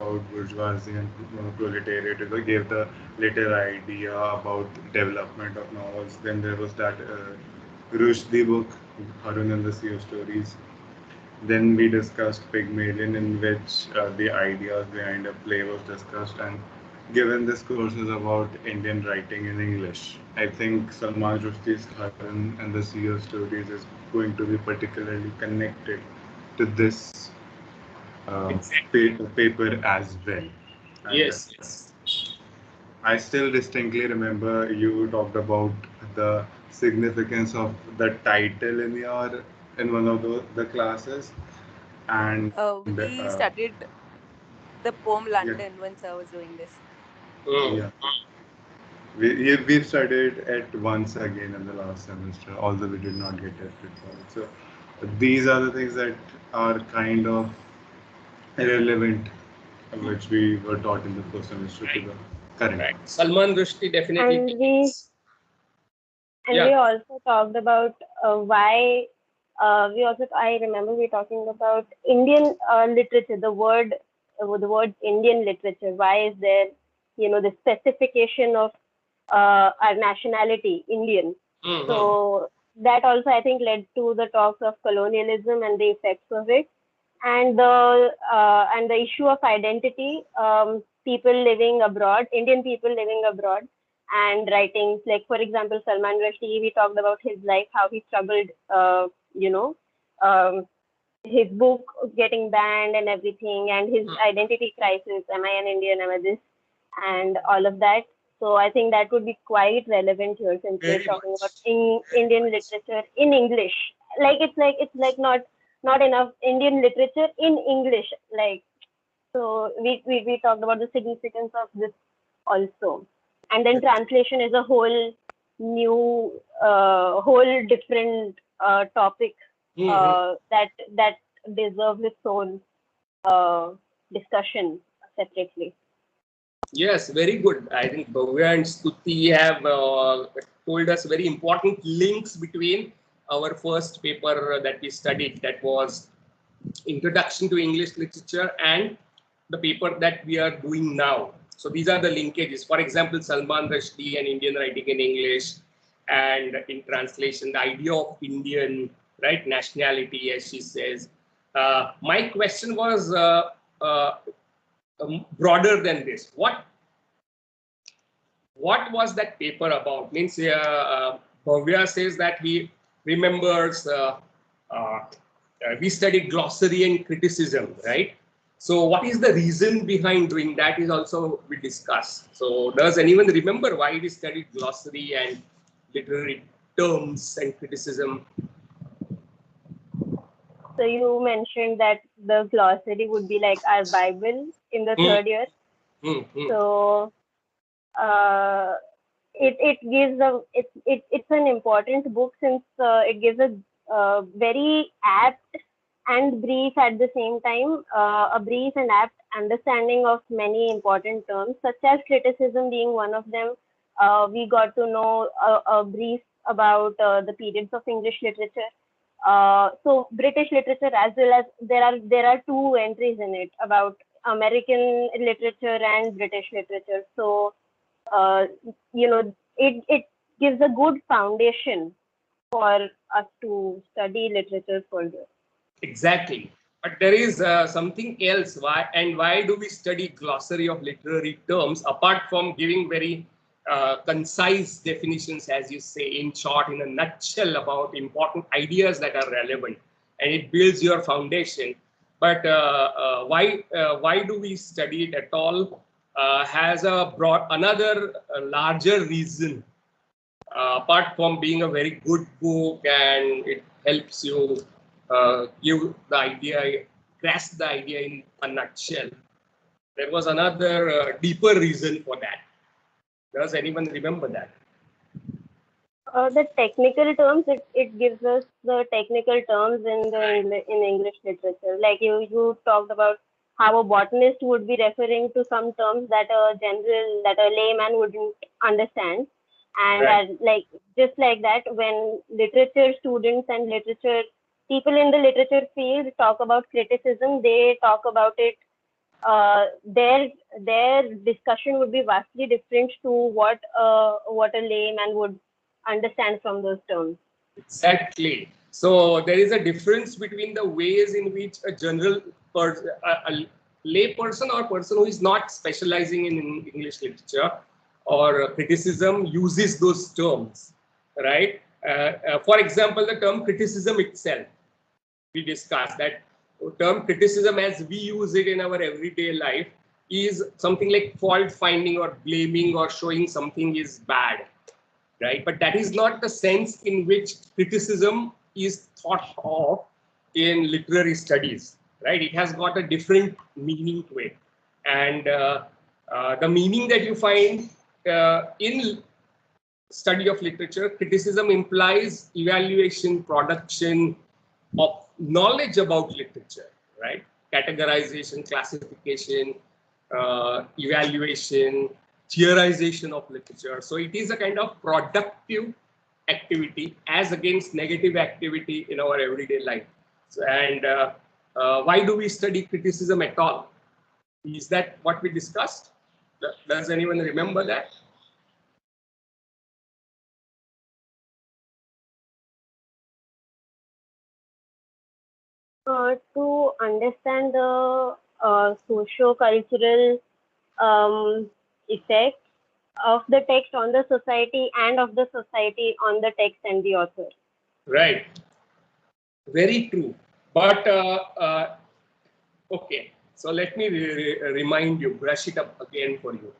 bourgeoisie and proletariat. It gave the little idea about development of novels. Then there was that Rushdie book, Harun and the Sea of Stories. Then we discussed Pygmalion, in which the ideas behind a play was discussed. And given this course is about Indian writing in English, I think Salman Rushdie's Harun and the Sea of Stories is going to be particularly connected to this Exactly. paper as well. And Yes, yes. I still distinctly remember you talked about the significance of the title in one of the classes, and We studied the poem yeah, London when sir was doing this. yeah. Mm. We've studied it once again in the last semester, although we did not get tested for it. So these are the things that are kind of irrelevant, which we were taught in the first semester to Right, the current right. one. Salman Rushdie definitely And we connects. Yeah. also talked about why we also I remember we talking about Indian literature, the word Indian literature. Why is there, the specification of our nationality, Indian? Mm-hmm. So that also I think led to the talks of colonialism and the effects of it, and the issue of identity. People living abroad, Indian people living abroad, and writings like, for example, Salman Rushdie. We talked about his life, how he struggled. You know, um, his book getting banned and everything, and his identity crisis. Am I an Indian? Am I this? And all of that. So I think that would be quite relevant here since we're Very talking about much. Very Indian much. literature in English. It's like not enough Indian literature in English. Like, so we talked about the significance of this also. And then translation is a whole new, whole different topic Mm-hmm. that deserves its own uh, discussion separately. Yes, very good. I think Bhavya and Stuti have told us very important links between our first paper that we studied, that was Introduction to English Literature, and the paper that we are doing now. So these are the linkages. For example, Salman Rushdie and Indian writing in English, and in translation, the idea of Indian, right, nationality, as she says. My question was broader than this. What was that paper about? Means Bhavya says that he remembers we studied glossary and criticism, right? So what is the reason behind doing that is also we discuss. So does anyone remember why we studied glossary and literary terms and criticism? So you mentioned that the glossary would be like our Bible in the Hmm, third year. hmm, hmm, So uh, it gives it's an important book since it gives a very apt and brief at the same time, a brief and apt understanding of many important terms, such as criticism being one of them. We got to know a brief about the periods of English literature. So British literature, as well as there are two entries in it about American literature and British literature. So uh, it gives a good foundation for us to study literature further. exactly. But there is something else. Why do we study glossary of literary terms apart from giving very concise definitions, as you say, in short, in a nutshell, about important ideas that are relevant, and it builds your foundation. But why do we study it at all? Has a broad another larger reason, apart from being a very good book and it helps you give the idea, grasp the idea in a nutshell. There was another deeper reason for that. Does anyone remember that? The technical terms, it gives us the technical terms in English literature. Like you talked about how a botanist would be referring to some terms that a layman wouldn't understand, and Right. like just like that, when literature students and literature people in the literature field talk about criticism, they talk about it their discussion would be vastly different to what a layman would understand from those terms. Exactly. So there is a difference between the ways in which a general a lay person or person who is not specializing in English literature or criticism uses those terms, right? For example, the term criticism itself, we discussed that term criticism as we use it in our everyday life is something like fault finding or blaming or showing something is bad, right? But that is not the sense in which criticism is thought of in literary studies, right? It has got a different meaning to it. And the meaning that you find in study of literature, criticism implies evaluation, production of knowledge about literature, right? Categorization, classification, evaluation, theorization of literature. So it is a kind of productive activity as against negative activity in our everyday life. So, and why do we study criticism at all? Is that what we discussed? Does anyone remember that? To understand the socio-cultural effect of the text on the society and of the society on the text and the author. Right. Very true. But okay, so let me remind you, brush it up again for you.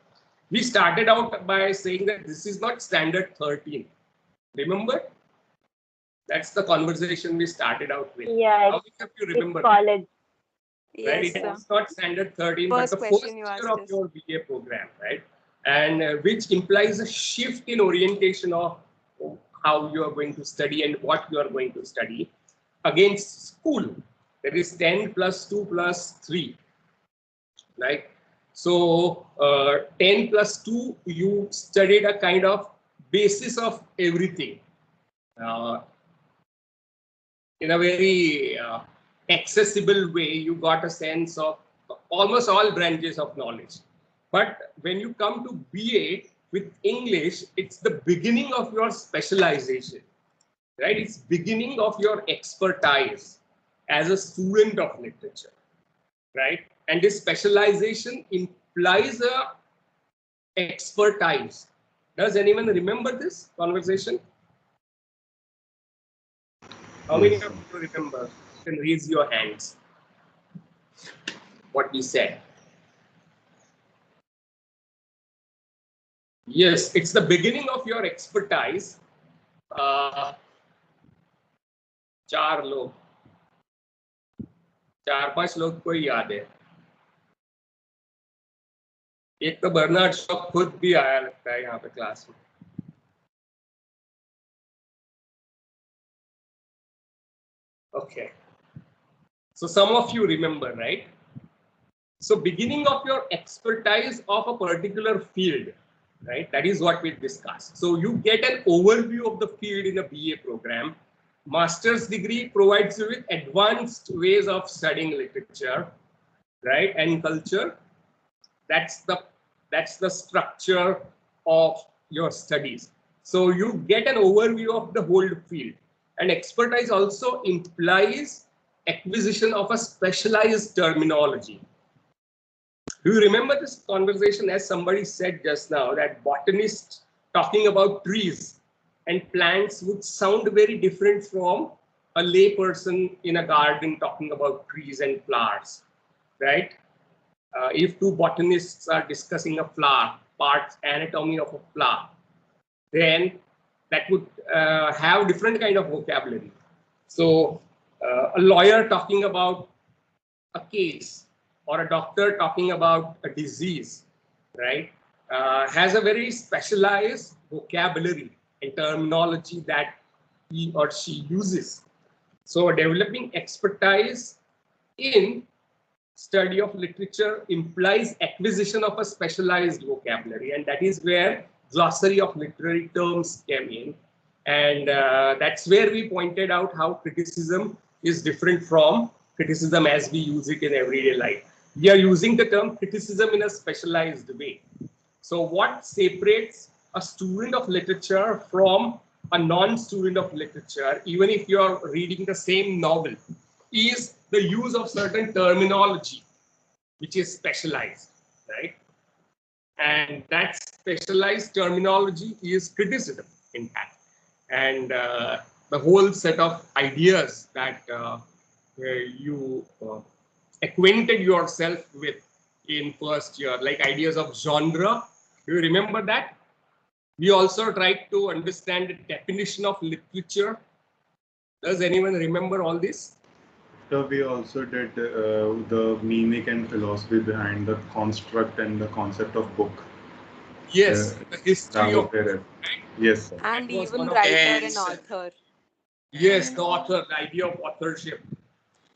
We started out by saying that this is not standard 13. Remember? That's the conversation we started out with. Yeah, how many of you remember? It's college. Right? Yes, It's not standard 13, First but the question first you year asked of us. your BA program, right? And which implies a shift in orientation of how you are going to study and what you are going to study against school. That is 10 plus 2 plus 3, right? So 10 plus 2, you studied a kind of basis of everything. In a very accessible way, you got a sense of almost all branches of knowledge. But when you come to BA with English, it's the beginning of your specialization, right? It's beginning of your expertise as a student of literature, right? And this specialization implies a expertise. Does anyone remember this conversation? How many of you remember? You can raise your hands. What we said. Yes, it's the beginning of your expertise. 4 लोग, 4-5 लोग को ही याद है. एक तो Bernard Shaw खुद भी आया लगता है यहाँ पे क्लास में. Okay. So some of you remember, right? So beginning of your expertise of a particular field, right? That is what we discussed. So you get an overview of the field in a BA program. Master's degree provides you with advanced ways of studying literature, right? And culture. That's the structure of your studies. So you get an overview of the whole field. And expertise also implies acquisition of a specialized terminology. Do you remember this conversation, as somebody said just now, that botanists talking about trees and plants would sound very different from a lay person in a garden talking about trees and flowers, right? If two botanists are discussing a flower, parts, anatomy of a flower, then that would have different kind of vocabulary. So a lawyer talking about a case or a doctor talking about a disease, right, has a very specialized vocabulary and terminology that he or she uses. So developing expertise in study of literature implies acquisition of a specialized vocabulary, and that is where glossary of literary terms came in. And that's where we pointed out how criticism is different from criticism as we use it in everyday life. we are using the term criticism in a specialized way. So what separates a student of literature from a non-student of literature, even if you are reading the same novel, is the use of certain terminology, which is specialized, right? And that specialized terminology is criticism, in fact. And the whole set of ideas that you acquainted yourself with in first year, like ideas of genre. Do you remember that? We also tried to understand the definition of literature. Does anyone remember all this? So we also did the meaning and philosophy behind the construct and the concept of book. Yes, the history of there. Yes, sir. And that was one even of writer and Yes. author. yes, the author, the idea of authorship,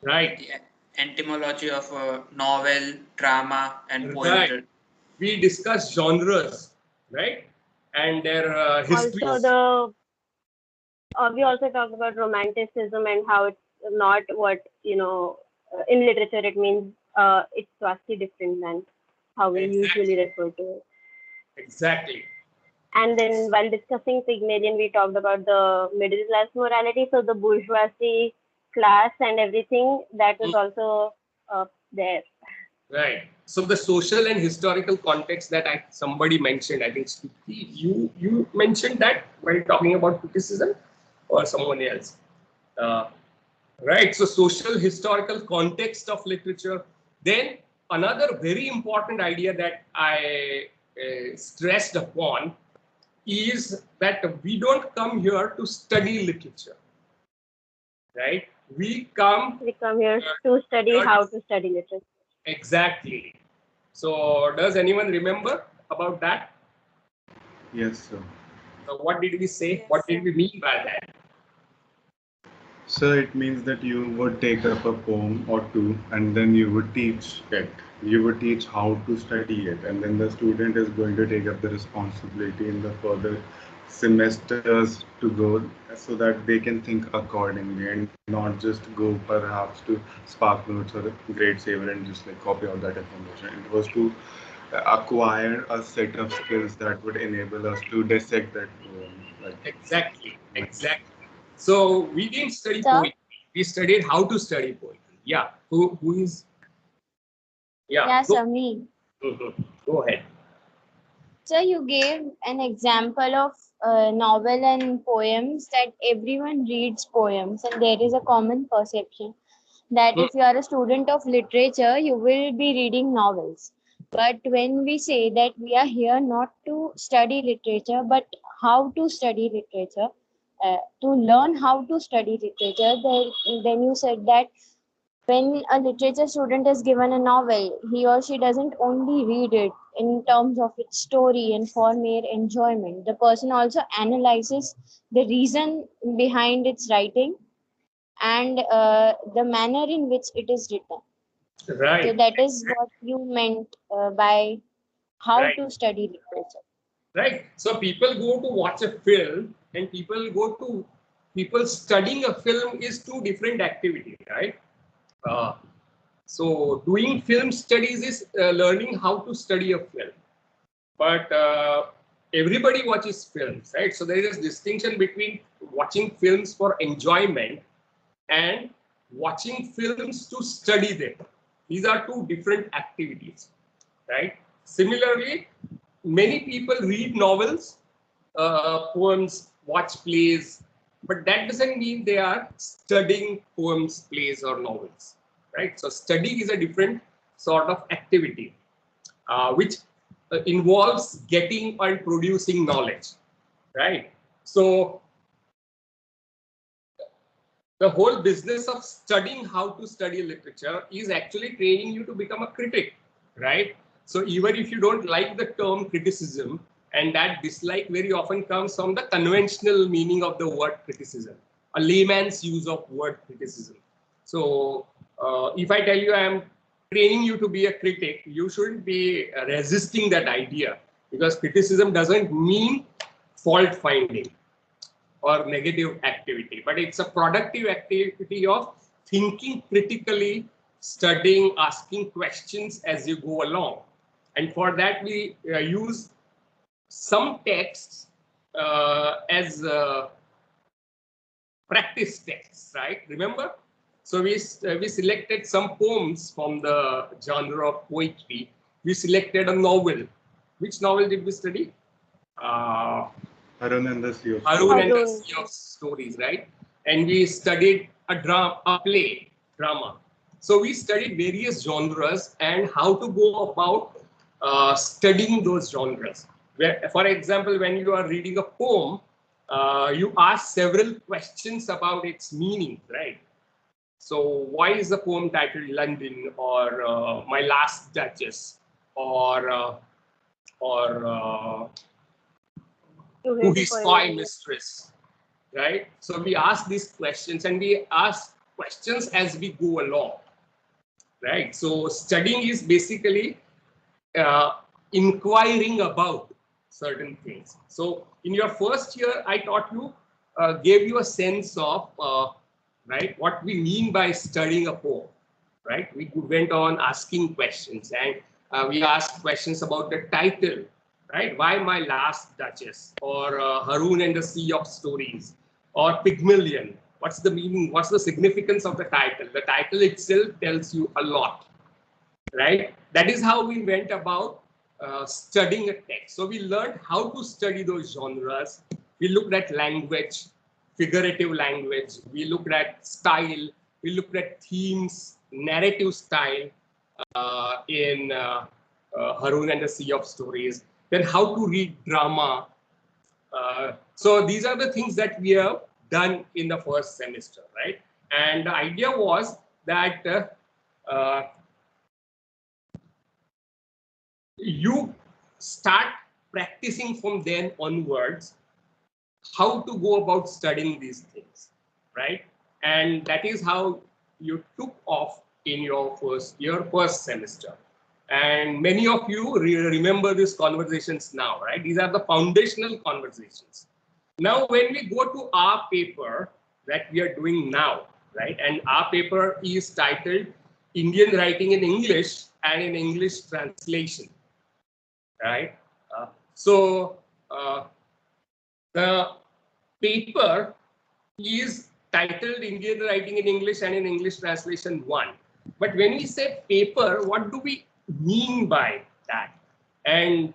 right? The etymology of a novel, drama, and Right. poetry. We discussed genres, right? And their histories. Also, we also talked about romanticism and how it's not what, in literature it means, it's vastly different than how we usually refer to it. Exactly. And then while discussing Pygmalion, we talked about the middle class morality, so the bourgeoisie class and everything that was also there. Right. So the social and historical context that somebody mentioned, I think you mentioned that while talking about criticism, or someone else. Right. So social historical context of literature. Then another very important idea that I stressed upon is that we don't come here to study literature. Right. We come here to study how to study literature. Exactly. So does anyone remember about that? Yes, sir. So what did we say? Yes, What sir. did we mean by that? So it means that you would take up a poem or two and then you would teach it. You would teach how to study it, and then the student is going to take up the responsibility in the further semesters to go so that they can think accordingly and not just go perhaps to Spark Notes or Grade Saver and just like copy all that information. It was to acquire a set of skills that would enable us to dissect that poem. Exactly. So we didn't study poetry. We studied how to study poetry. Yeah. Who is? Yeah. Yeah, sir, me. Go ahead. So you gave an example of novel and poems, that everyone reads poems, and there is a common perception that if you are a student of literature, you will be reading novels. But when we say that we are here not to study literature, but how to study literature, to learn how to study literature, then you said that when a literature student is given a novel, he or she doesn't only read it in terms of its story and for mere enjoyment. The person also analyzes the reason behind its writing and the manner in which it is written. Right. So that is what you meant by how Right. to study literature. Right. So people go to watch a film and people studying a film is two different activities, right? So doing film studies is learning how to study a film. But everybody watches films, right? So there is a distinction between watching films for enjoyment and watching films to study them. These are two different activities, right? Similarly, many people read novels, poems, watch plays, but that doesn't mean they are studying poems, plays, or novels, right? So study is a different sort of activity, which involves getting and producing knowledge, right? So the whole business of studying how to study literature is actually training you to become a critic, right? So even if you don't like the term criticism, and that dislike very often comes from the conventional meaning of the word criticism, a layman's use of word criticism. So if I tell you I am training you to be a critic, you shouldn't be resisting that idea, because criticism doesn't mean fault finding or negative activity, but it's a productive activity of thinking critically, studying, asking questions as you go along. And for that, we use some texts as practice texts, right? Remember? So we selected some poems from the genre of poetry. We selected a novel. Which novel did we study? Harun and the Sea of Harun and the Harun. Sea of Stories, right? And we studied a play, drama. So we studied various genres and how to go about studying those genres. Where, for example, when you are reading a poem, you ask several questions about its meaning, right? So why is the poem titled London, or My Last Duchess, or Who is Spy Mistress, right? So we ask these questions, and we ask questions as we go along, right? So studying is basically inquiring about certain things. So in your first year, I taught you, gave you a sense of, right, what we mean by studying a poem, right? We went on asking questions, and we asked questions about the title, right? Why My Last Duchess, or Harun and the Sea of Stories, or Pygmalion. What's the meaning? What's the significance of the title? The title itself tells you a lot, right? That is how we went about studying a text. So we learned how to study those genres. We looked at language, figurative language. We looked at style. We looked at themes, narrative style in Harun and the Sea of Stories. Then how to read drama. So these are the things that we have done in the first semester, right? And the idea was that you start practicing from then onwards how to go about studying these things, right? And that is how you took off in your first semester. And many of you remember these conversations now, right? These are the foundational conversations. Now, when we go to our paper that we are doing now, right? And our paper is titled Indian Writing in English and in English Translation, right? So the paper is titled Indian Writing in English and in English Translation 1. But when we say paper, what do we mean by that? And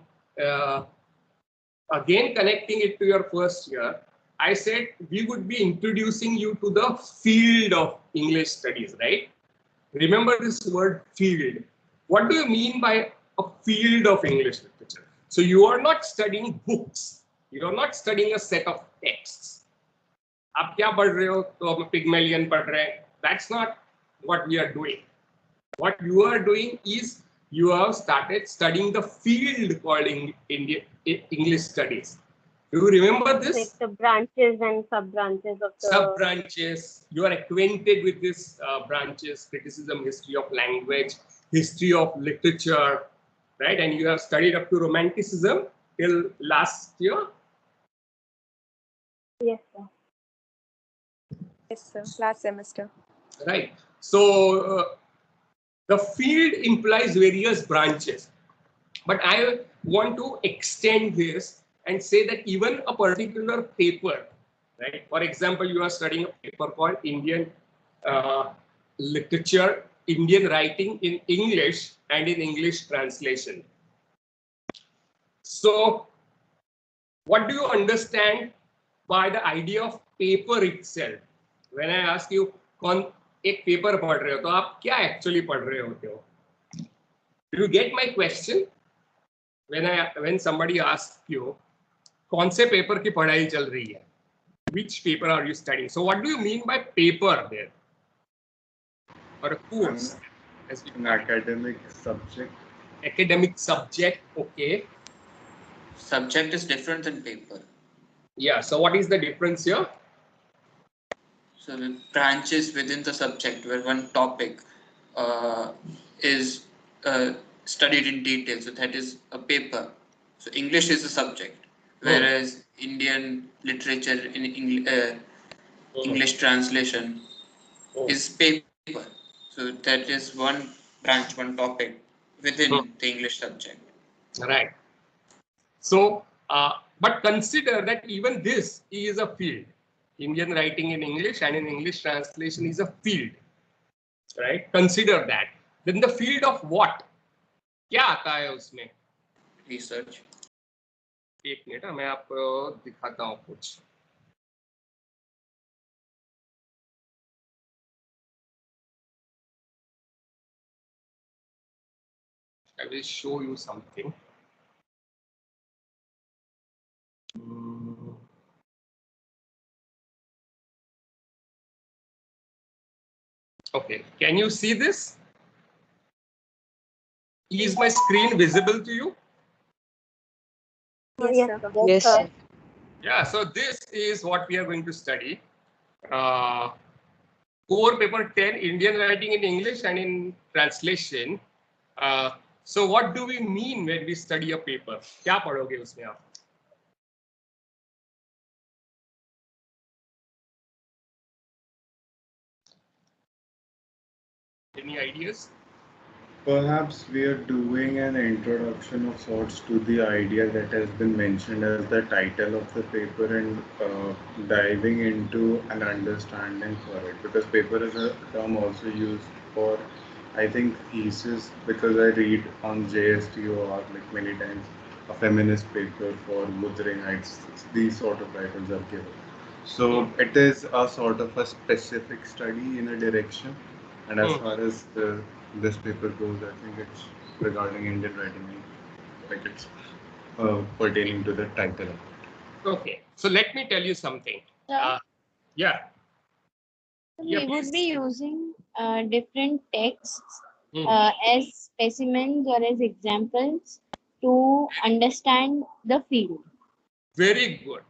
again, connecting it to your first year, I said we would be introducing you to the field of English studies, right? Remember this word field. What do you mean by a field of English literature? So you are not studying books. You are not studying a set of texts. आप क्या पढ़ रहे हो? तो हम Pygmalion पढ़ रहे हैं. That's not what we are doing. What you are doing is you have started studying the field called English studies. Do you remember this? Like the branches and sub-branches of the... Sub-branches. You are acquainted with these branches: criticism, history of language, history of literature, right? And you have studied up to Romanticism till last year? Yes, sir. Yes, sir. Last semester. Right. So the field implies various branches. But I want to extend this and say that even a particular paper, right? For example, you are studying a paper called Indian Literature, Indian Writing in English and in English Translation. So what do you understand by the idea of paper itself? When I ask you, कौन एक paper पढ़ रहे हो, तो आप क्या actually पढ़ रहे होते हो? Do you get my question? When somebody asks you, कौन से paper की पढ़ाई चल रही है? Which paper are you studying? So what do you mean by paper there? Or a course? An academic subject. Academic subject, okay. Subject is different than paper. Yeah, so what is the difference here? So the branches within the subject where one topic is studied in detail. So that is a paper. So English is a subject, whereas Indian literature in English translation is paper. So that is one branch, one topic within the English subject. Right. So, but consider that even this is a field. Indian writing in English and in English translation is a field, right? Consider that. Then the field of what? क्या आता है उसमें? Research. एक minute मैं आपको दिखाता हूँ कुछ. I will show you something. Okay, can you see this? Is my screen visible to you? Yes, sir. sir. Yes, sir. Yeah, so this is what we are going to study. Core paper 10, Indian writing in English and in translation. So what do we mean when we study a paper? क्या पढ़ोगे उसमें आप? Any ideas? Perhaps we are doing an introduction of sorts to the idea that has been mentioned as the title of the paper and diving into an understanding for it. Because paper is a term also used for, I think, thesis, because I read on JSTOR like many times, a feminist paper for Wuthering Heights. These sort of titles are given. So it is a sort of a specific study in a direction. And as far as this paper goes, I think it's regarding Indian writing, like it's pertaining to the title. Okay, so let me tell you something. Sir, Yeah. we would please. be using different texts Hmm. as specimens or as examples to understand the field. Very good.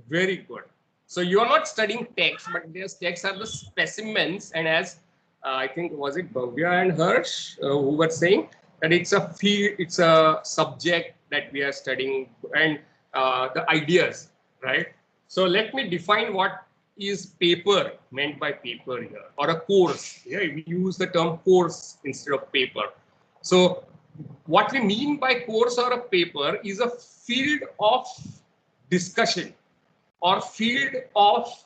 Very good. So you are not studying text, but these texts are the specimens. And as I think, was it Bhavya and Harsh who were saying that it's a field, it's a subject that we are studying and the ideas, right? So let me define what is paper meant by paper here, or a course. Yeah, we use the term course instead of paper. So what we mean by course or a paper is a field of discussion or field of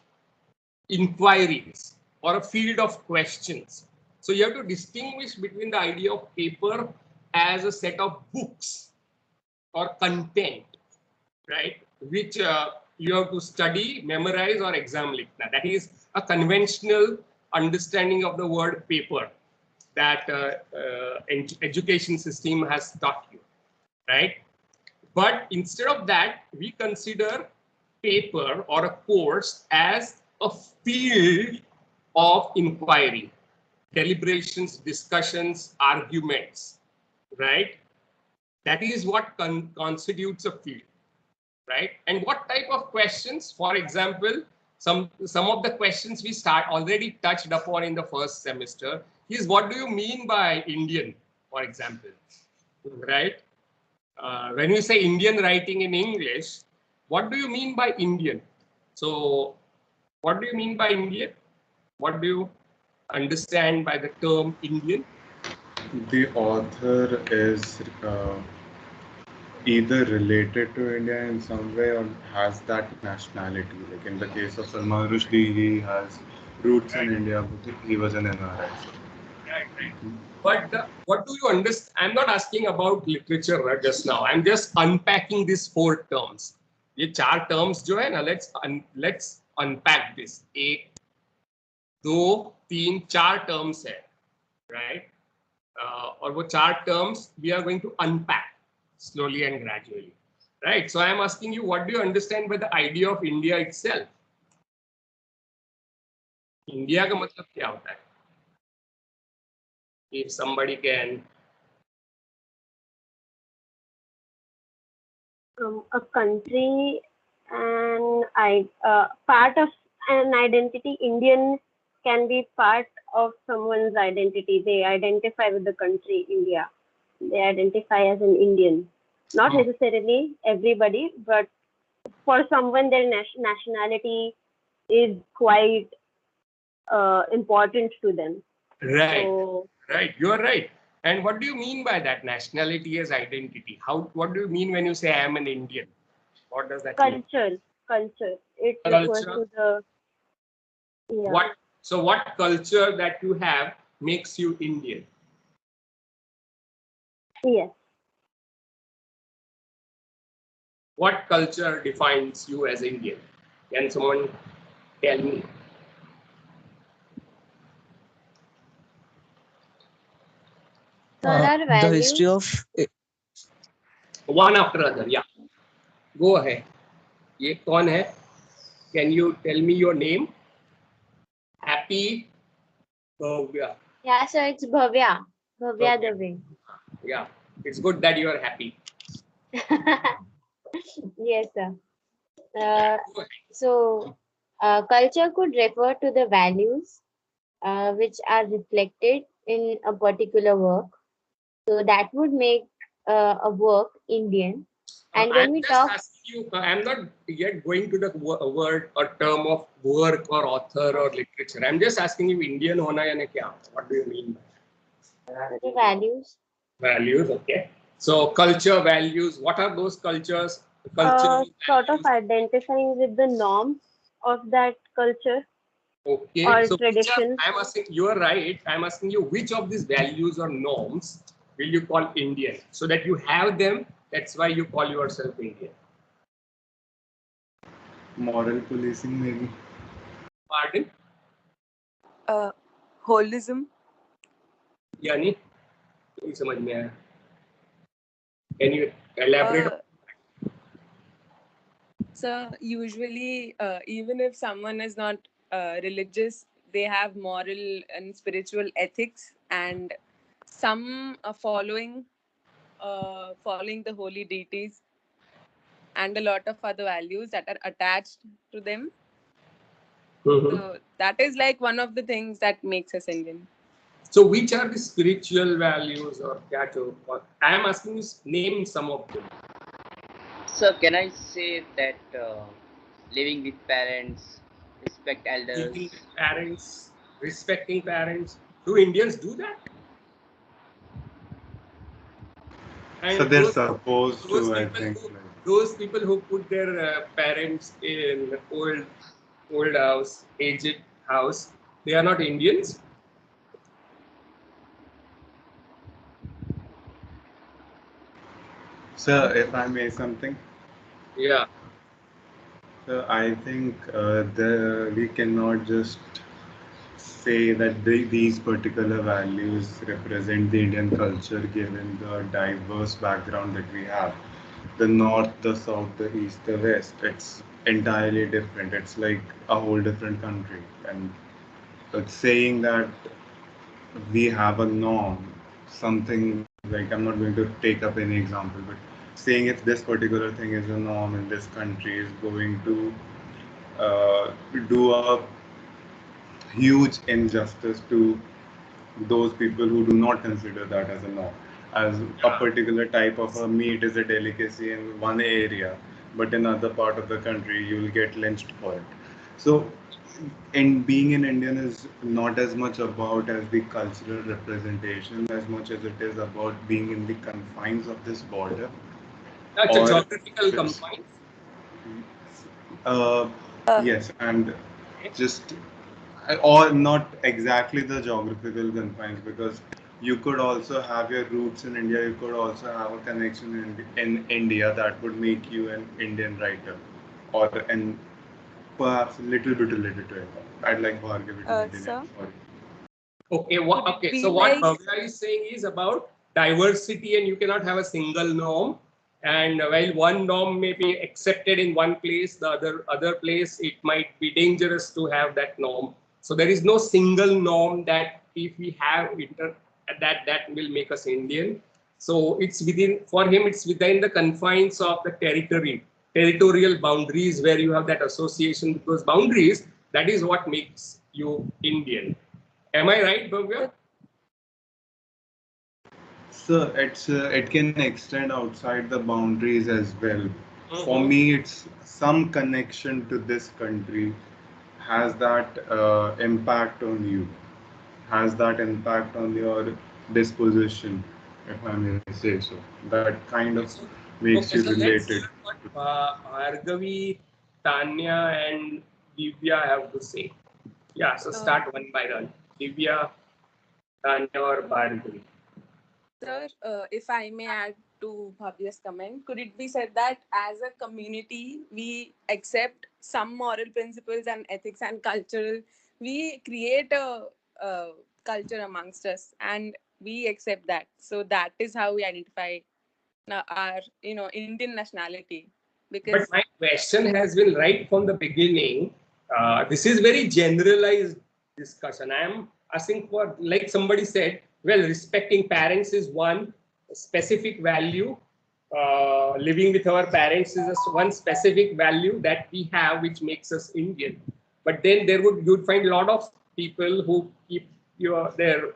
inquiries or a field of questions. So you have to distinguish between the idea of paper as a set of books or content, right, which you have to study, memorize or exam likhna. That is a conventional understanding of the word paper that education system has taught you, right? But instead of that, we consider paper or a course as a field of inquiry, deliberations, discussions, arguments, right? That is what constitutes a field, right? And what type of questions? For example, some of the questions we already touched upon in the first semester is what do you mean by Indian, for example, right? When you say Indian writing in English, what do you mean by Indian? So what do you mean by Indian? What do you understand by the term Indian? The author is either related to India in some way or has that nationality. Like in the case of Salman Rushdie, he has roots in India, but he was an NRI. Right. But what do you understand? I'm not asking about literature just now. I'm just unpacking these four terms. ये चार terms जो है ना, let's unpack this. एक, दो, तीन, चार terms है, right? और वो चार terms we are going to unpack slowly and gradually, right? So I am asking you, what do you understand by the idea of India itself? India का मतलब क्या होता है? If somebody can. A country and part of an identity. Indian can be part of someone's identity. They identify with the country India. They identify as an Indian. Not necessarily everybody, but for someone their nationality is quite important to them. Right. So Right. You are right. And what do you mean by that? Nationality as identity. What do you mean when you say I am an Indian? What does that mean? culture. It refers Culture. to the, yeah. What? So what culture that you have makes you Indian? Yes. What culture defines you as Indian? Can someone tell me? There are The history values. of One after other. Yeah. Go ahead. ये कौन है? Can you tell me your name? Happy Bhavya. Yeah, so it's Bhavya. Bhavya Okay. Dave. Yeah. It's good that you are happy. Yes, sir. Go ahead. So, culture could refer to the values which are reflected in a particular work. So that would make a work Indian. And when I'm we just talk, asking you, I'm not yet going to the word or term of work or author or literature. I'm just asking you Indian hona yani kya? What do you mean by the values, values? Okay. So culture, values, what are those cultures? Cultural Sort of values. identifying with the norms of that culture Okay. or So which are, traditions. I'm asking, you are right. I'm asking you which of these values or norms will you call Indian? So that you have them, that's why you call yourself Indian. Moral policing, maybe. Pardon? Holism. यानी नहीं समझ में आया. Can you elaborate? So usually, even if someone is not religious, they have moral and spiritual ethics, and some are following the holy deities, and a lot of other values that are attached to them. Mhm. So that is like one of the things that makes us Indian. So which are the spiritual values or kya jo? I am asking you name some of them. So can I say that living with parents, respect elders? Living with parents, respecting parents. Do Indians do that? And So they're supposed those to, I people think. who those people who put their parents in old house, aged house, they are not Indians. So if I may something, Yeah. so I think we cannot just say that these particular values represent the Indian culture given the diverse background that we have. The north, the south, the east, the west. It's entirely different. It's like a whole different country. And saying that we have a norm, something like I'm not going to take up any example, but saying if this particular thing is a norm in this country is going to do a huge injustice to those people who do not consider that as a norm. As a particular type of a meat is a delicacy in one area, but in other part of the country you will get lynched for it. So, in being an Indian is not as much about as the cultural representation as much as it is about being in the confines of this border. That's a Or geographical just- confines. Uh, yes, and just or not exactly the geographical confines because you could also have your roots in India. You could also have a connection in India that would make you an Indian writer, or an perhaps a little bit related to it. I'd like Bhargavi to continue. Sir? Sorry. Okay. Could it Okay. be So what like- Bhavya is saying is about diversity, and you cannot have a single norm. And while one norm may be accepted in one place, the other place it might be dangerous to have that norm. So there is no single norm that if we have that will make us Indian. So it's within for him it's within the confines of the territorial boundaries where you have that association with those boundaries. That is what makes you Indian. Am I right, Bhavya? So it can extend outside the boundaries as well. For Mhm. me, it's some connection to this country has that impact on you, has that impact on your disposition, if I may say so. That kind of makes Okay, you so let's related. hear what Bhargavi, Tanya, and Divya have to say. Yeah, so start one by one. Divya, Tanya, or Bhargavi. Sir, if I may add to Bhavya's comment, could it be said that as a community, we accept some moral principles and ethics and cultural, we create a culture amongst us and we accept that. So that is how we identify our, Indian nationality. But Because my question has been right from the beginning. This is very generalized discussion. I am asking for, like somebody said, well, respecting parents is one specific value. Living with our parents is one specific value that we have, which makes us Indian. But then you'd find a lot of people who keep their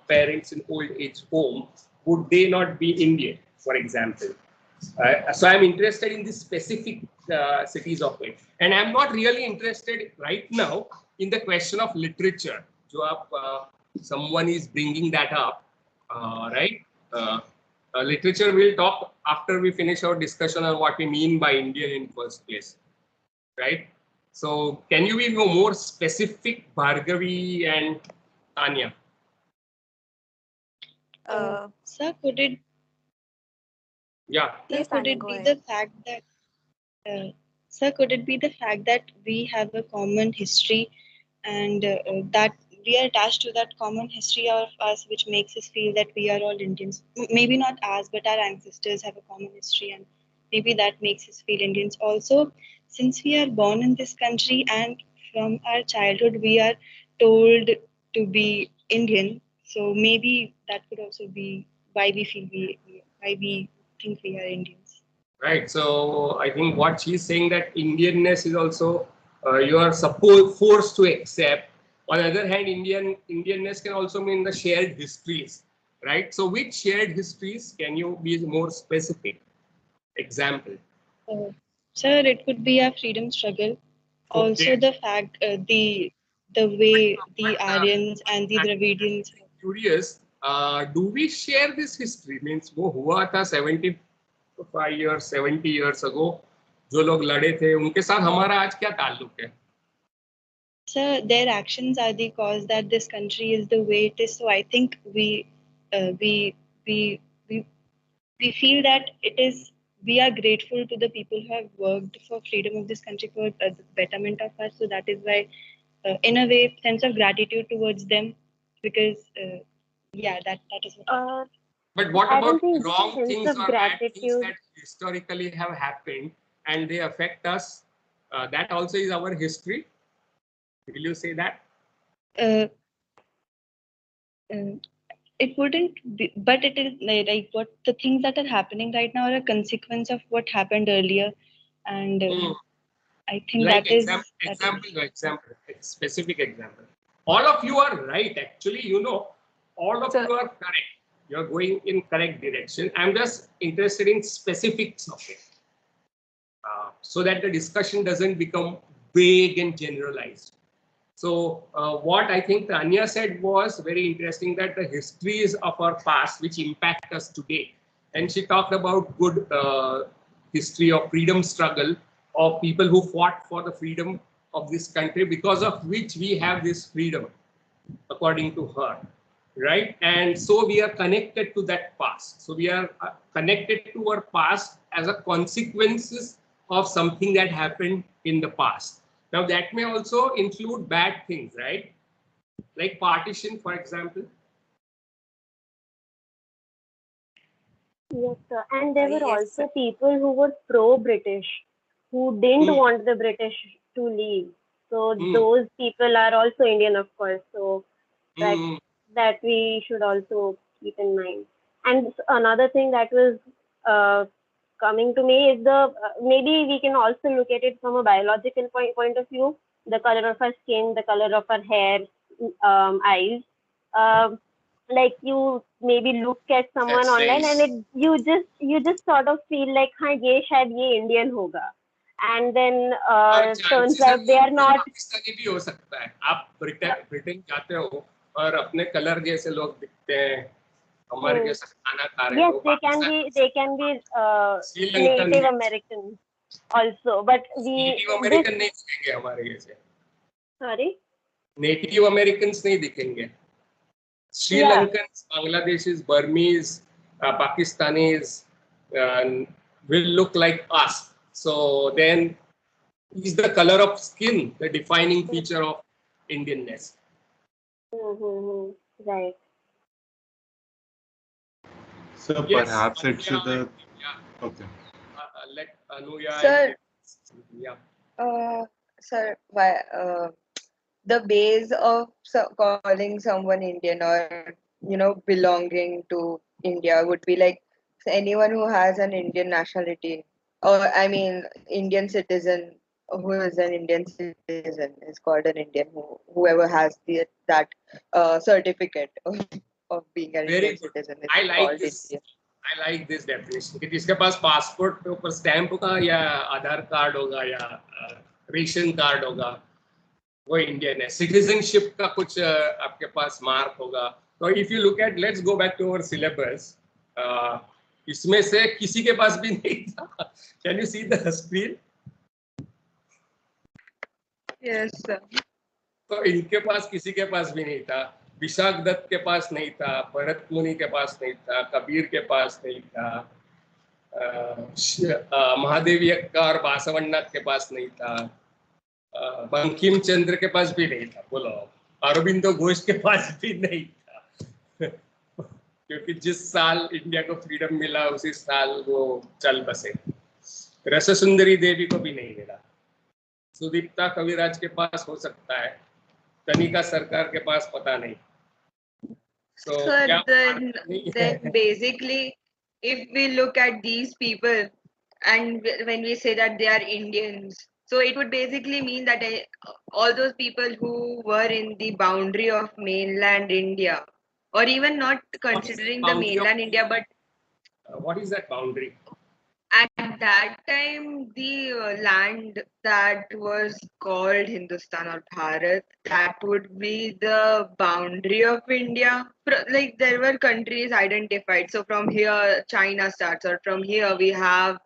parents in old age home. Would they not be Indian, for example? So I'm interested in the specific cities of it, and I'm not really interested right now in the question of literature. जो आप someone is bringing that up, right? Literature we'll talk after we finish our discussion on what we mean by Indian in first place, right? So can you be more specific, Bhargavi and Tanya? Sir, could it Yeah. Sir, Yes, could Tanya, it go be ahead. the fact that Sir, could it be the fact that we have a common history and that we are attached to that common history of us, which makes us feel that we are all Indians? Maybe not us, but our ancestors have a common history, and maybe that makes us feel Indians. Also, since we are born in this country and from our childhood we are told to be Indian, so maybe that could also be why we feel why we think we are Indians. Right. So I think what she's saying that Indianness is also you are forced to accept. On the other hand, Indianness can also mean the shared histories, right? So which shared histories can you be more specific? Example. Sir, it could be a freedom struggle. Also, Okay. the fact the way the Aryans and the Dravidians. Curious. Do we share this history? Means वो हुआ था 75 years, 70 years ago. जो लोग लड़े थे उनके साथ हमारा आज क्या ताल्लुक है? Sir, their actions are the cause that this country is the way it is. So I think we feel that we are grateful to the people who have worked for freedom of this country, for the betterment of us. So that is why, in a way, sense of gratitude towards them, because that is what. But what I about don't think wrong sense things of or bad things gratitude. that historically have happened and they affect us? That also is our history. Will you say that? It wouldn't be, but it is like what the things that are happening right now are a consequence of what happened earlier, and I think Like that is specific example. All of you are right. Actually, all of you are correct. You're going in correct direction. I'm just interested in specifics of it, so that the discussion doesn't become vague and generalized. So what I think Tanya said was very interesting, that the histories of our past which impact us today. And she talked about good history of freedom struggle of people who fought for the freedom of this country, because of which we have this freedom, according to her, right? And so we are connected to that past. So we are connected to our past as a consequences of something that happened in the past. Now that may also include bad things, right? Like partition, for example. Yes, sir. And there were Yes, also sir. people who were pro-British, who didn't want the British to leave. So those people are also Indian, of course. So that we should also keep in mind. And another thing that was coming to me is maybe we can also look at it from a biological point of view. The color of our skin, the color of our hair, eyes. Like you maybe look at someone That's online nice. and you just sort of feel like हाँ ये शायद ये Indian होगा, and then turns out they are not. Pakistani भी हो सकता है. आप ब्रिटेन जाते हो और अपने कलर जैसे लोग दिखते हैं, हमारे जैसा खाना खा रहे हैं, Yes, तो they can be Sri Lankan Native Americans also, but native this, American नहीं दिखेंगे हमारे जैसे, sorry, नेटिव अमेरिकन नहीं दिखेंगे. Sri-Lankans, Bangladeshis, Burmese, Pakistanis will look like us. So then, is the color of skin the defining feature of Indianness? right. So Yes, perhaps it should Anuya, the yeah. okay. Let Anuya. Sir. Yeah. Sir, why, the base of calling someone Indian or belonging to India would be like anyone who has an Indian nationality, or I mean Indian citizen who is an Indian citizen is called an Indian. Whoever has that certificate of being an Very Indian good. citizen is I like called this. Indian. I like this definition. कि जिसके पास passport पे ऊपर stamp होगा या आधार card होगा या ration card होगा, वो इंडियन है. सिटीजनशिप का कुछ आपके पास मार्क होगा. तो if you look at, let's go back to our syllabus, इसमें से किसी के पास भी नहीं था. Can you see the screen? Yes, sir. तो इनके पास किसी के पास भी नहीं था. विशाख दत्त के पास नहीं था, भरत मुनि के पास नहीं था, कबीर के पास नहीं था, महादेवी अक्का और बासवन्नाथ के पास नहीं था, बंकिम चंद्र के पास भी नहीं था. बोलो, अरबिंदो घोष के पास भी नहीं था. क्योंकि जिस साल इंडिया को फ्रीडम मिला उसी साल वो चल बसे. रस सुंदरी देवी को भी नहीं मिला. सुदीप्ता कविराज के पास हो सकता है, कनिका सरकार के पास पता नहीं. So, Sir, then basically, if we look at these people and when we say that they are Indians, so it would basically mean that all those people who were in the boundary of mainland India, or even not considering the mainland India, but what is that boundary? at that time, the land that was called Hindustan or Bharat, that would be the boundary of India. Like there were countries identified. So from here, China starts, or from here we have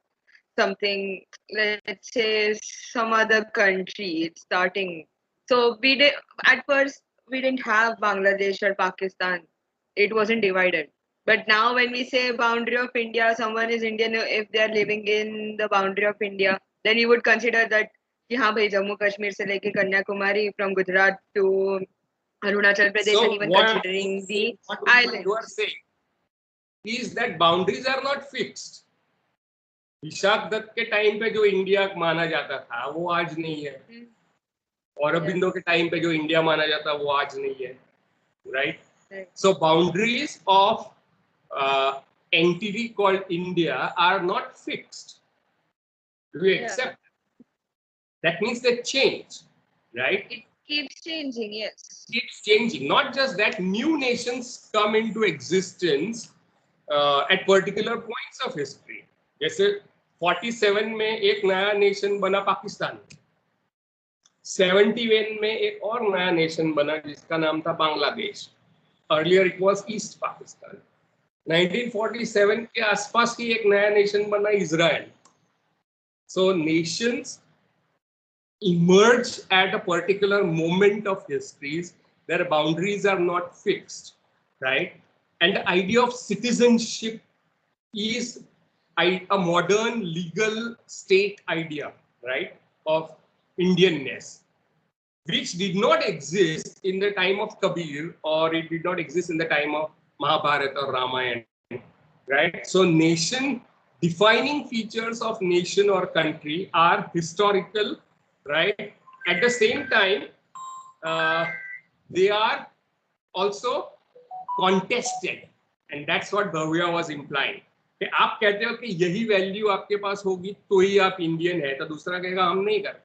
something, let's say some other country, it's starting. So we did, at first, we didn't have Bangladesh or Pakistan. It wasn't divided. But now when we say boundary of India, someone is Indian if they are living in the boundary of India, then you would consider that कि हाँ भाई जम्मू कश्मीर से लेके Kanyakumari, from Gujarat to Arunachal Pradesh, So and even considering the islands. You are saying is that boundaries are not fixed. Vishakh Dutt के time पे जो India माना जाता था वो आज नहीं है. औरबिंदो के टाइम पे जो इंडिया माना जाता वो आज नहीं है. Right? So boundaries of entity called India are not fixed. Do we accept? That means they change, right? It keeps changing, yes. Keeps changing. Not just that, new nations come into existence at particular points of history. जैसे 47 में एक नया nation बना पाकिस्तान. 71 में एक और नया nation बना जिसका नाम था Bangladesh. Earlier it was East Pakistan. 1947 के आसपास ही एक नया नेशन बना Israel. So nations emerge at a particular moment of histories. Their boundaries are not fixed, right? And the idea of citizenship is a modern legal state idea, right, of Indianness, which did not exist in the time of Kabir, or it did not exist in the time of Mahabharata or Ramayana, right? So nation, defining features of nation or country are historical, right? At the same time, they are also contested, and that's what Bhavya was implying. कि आप कहते हो कि यही value आपके पास होगी तो ही आप इंडियन है, तो दूसरा कहेगा हम नहीं कर,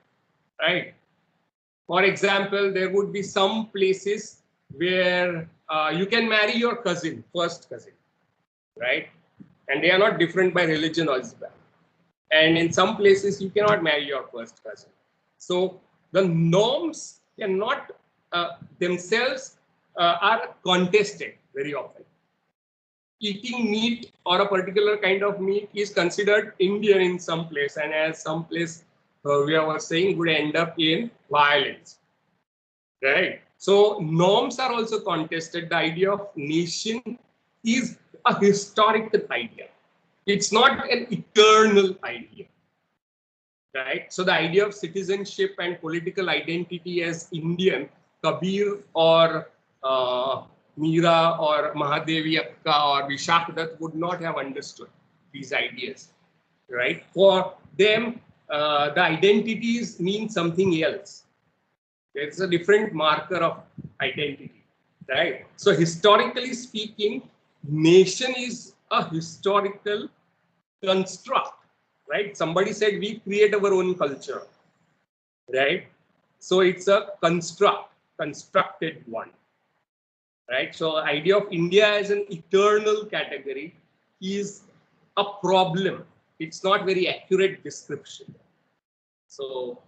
right? For example, there would be some places where you can marry your cousin, first cousin, right? And they are not different by religion or Islam. And in some places, you cannot marry your first cousin. So the norms cannot themselves are contested very often. Eating meat or a particular kind of meat is considered Indian in some place, and as some place we were saying would end up in violence, right? So norms are also contested. The idea of nation is a historical idea. It's not an eternal idea, right? So the idea of citizenship and political identity as Indian, Kabir or Meera or Mahadevi Akka or Vishakhadat would not have understood these ideas, right? For them, the identities mean something else. There's a different marker of identity, right? So historically speaking, nation is a historical construct, right? Somebody said we create our own culture, right? So it's a constructed one, right? So idea of India as an eternal category is a problem. It's not very accurate description. So